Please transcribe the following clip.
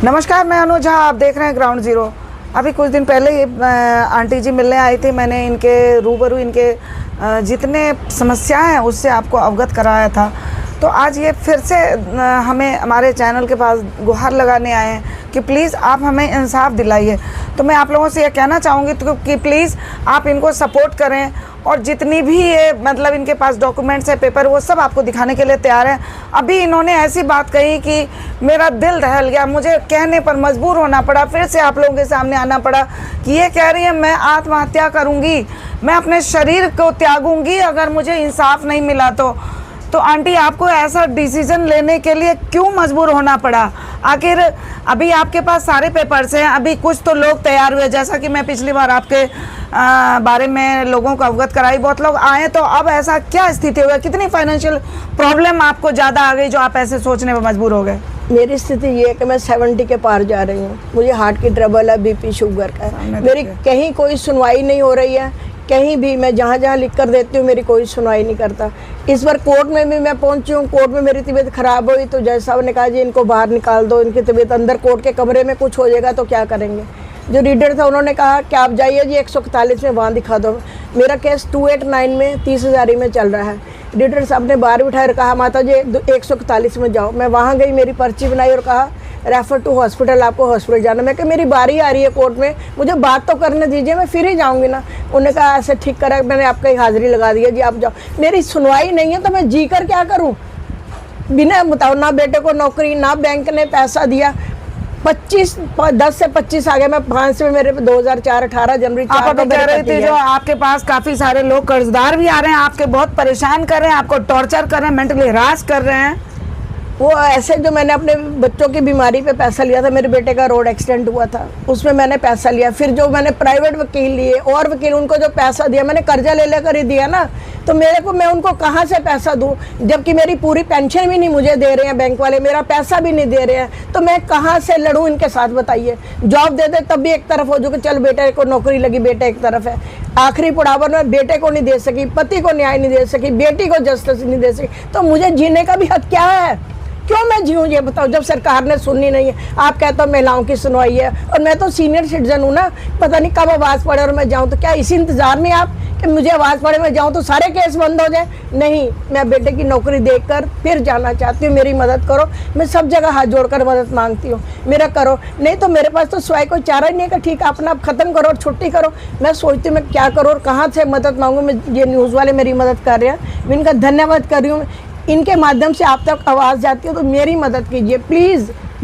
नमस्कार, मैं अनुज झा। आप देख रहे हैं ग्राउंड ज़ीरो। अभी कुछ दिन पहले ही आंटी जी मिलने आई थी। मैंने इनके रूबरू इनके जितने समस्याएं हैं उससे आपको अवगत कराया था। तो आज ये फिर से हमें हमारे चैनल के पास गुहार लगाने आए हैं कि प्लीज़ आप हमें इंसाफ दिलाइए। तो मैं आप लोगों से ये कहना चाहूँगी कि प्लीज़ आप इनको सपोर्ट करें और जितनी भी ये मतलब इनके पास डॉक्यूमेंट्स है, पेपर, वो सब आपको दिखाने के लिए तैयार हैं। अभी इन्होंने ऐसी बात कही कि मेरा दिल दहल गया, मुझे कहने पर मजबूर होना पड़ा, फिर से आप लोगों के सामने आना पड़ा कि ये कह रही है मैं आत्महत्या करूँगी, मैं अपने शरीर को त्यागूंगी अगर मुझे इंसाफ नहीं मिला तो आंटी आपको ऐसा डिसीज़न लेने के लिए क्यों मजबूर होना पड़ा? आखिर अभी आपके पास सारे पेपर्स हैं, अभी कुछ तो लोग तैयार हुए, जैसा कि मैं पिछली बार आपके बारे में लोगों को अवगत कराई, बहुत लोग आए। तो अब ऐसा क्या स्थिति हो गई? कितनी फाइनेंशियल प्रॉब्लम आपको ज़्यादा आ गई जो आप ऐसे सोचने पर मजबूर हो गए? मेरी स्थिति ये है कि मैं 70 के पार जा रही हूँ। मुझे हार्ट की ट्रबल है, बीपी शुगर का है। मेरी कहीं कोई सुनवाई नहीं हो रही है। कहीं भी मैं जहाँ जहाँ लिख कर देती हूँ मेरी कोई सुनवाई नहीं करता। इस बार कोर्ट में भी मैं पहुँची हूँ। कोर्ट में मेरी तबीयत ख़राब हुई तो जज साहब ने कहा जी इनको बाहर निकाल दो, इनकी तबीयत अंदर कोर्ट के कमरे में कुछ हो जाएगा तो क्या करेंगे। जो रीडर था उन्होंने कहा कि आप जाइए जी 141 में वहाँ दिखा दो। मेरा केस 289 में 30,000 में चल रहा है। रीडर साहब ने बाहर बिठाकर कहा माता जी 141 में जाओ। मैं वहाँ गई, मेरी पर्ची बनाई और कहा रेफर टू हॉस्पिटल, आपको हॉस्पिटल जाना। मैं कि मेरी बारी आ रही है कोर्ट में, मुझे बात तो करने दीजिए, मैं फिर ही जाऊंगी ना। उन्होंने कहा ऐसे ठीक करा, मैंने आपका हाजिरी लगा दी है जी, आप जाओ। मेरी सुनवाई नहीं है तो मैं जी कर क्या करूँ? बिना बताओ, ना बेटे को नौकरी, ना बैंक ने पैसा दिया। 10 से 25 आ गए। मैं 5 में मेरे 2004-18 जनवरी आप अभी कह रहे थे जो आपके पास काफी सारे लोग कर्जदार भी आ रहे हैं, आपके बहुत परेशान कर रहे हैं, आपको टॉर्चर कर रहे हैं, मेंटली हरास कर रहे हैं। वो ऐसे जो मैंने अपने बच्चों की बीमारी पे पैसा लिया था, मेरे बेटे का रोड एक्सीडेंट हुआ था उसमें मैंने पैसा लिया। फिर जो मैंने प्राइवेट वकील लिए और वकील, उनको जो पैसा दिया मैंने कर्जा ले लेकर ही दिया ना। तो मेरे को, मैं उनको कहाँ से पैसा दूँ जबकि मेरी पूरी पेंशन भी नहीं मुझे दे रहे हैं बैंक वाले, मेरा पैसा भी नहीं दे रहे हैं। तो मैं कहाँ से लड़ूँ इनके साथ बताइए? जॉब दे दे तब भी एक तरफ हो जो कि चल बेटे को नौकरी लगी, बेटे एक तरफ है। आखिरी पड़ाव में बेटे को नहीं दे सकी, पति को न्याय नहीं दे सकी, बेटी को जस्टिस नहीं दे सकी, तो मुझे जीने का भी हक क्या है? क्यों मैं जीऊँ ये बताओ, जब सरकार ने सुननी नहीं है। आप कहते हो महिलाओं की सुनवाई है और मैं तो सीनियर सिटीजन हूँ ना, पता नहीं कब आवाज़ पड़े और मैं जाऊँ। तो क्या इसी इंतज़ार में आप कि मुझे आवाज़ पड़े मैं जाऊँ तो सारे केस बंद हो जाए? नहीं, मैं बेटे की नौकरी देखकर फिर जाना चाहती हूँ। मेरी मदद करो, मैं सब जगह हाथ जोड़कर मदद मांगती हूँ, मेरा करो। नहीं तो मेरे पास तो सिवाय कोई चारा ही नहीं है कि ठीक अपना आप ख़त्म करो और छुट्टी करो। मैं सोचती हूँ मैं क्या करूँ और कहाँ से मदद मांगूँ। मैं ये न्यूज़ वाले मेरी मदद कर रहे हैं, मैं इनका धन्यवाद कर रही हूँ। इनके माध्यम से आप तक आवाज़ जाती है तो मेरी मदद कीजिए प्लीज़।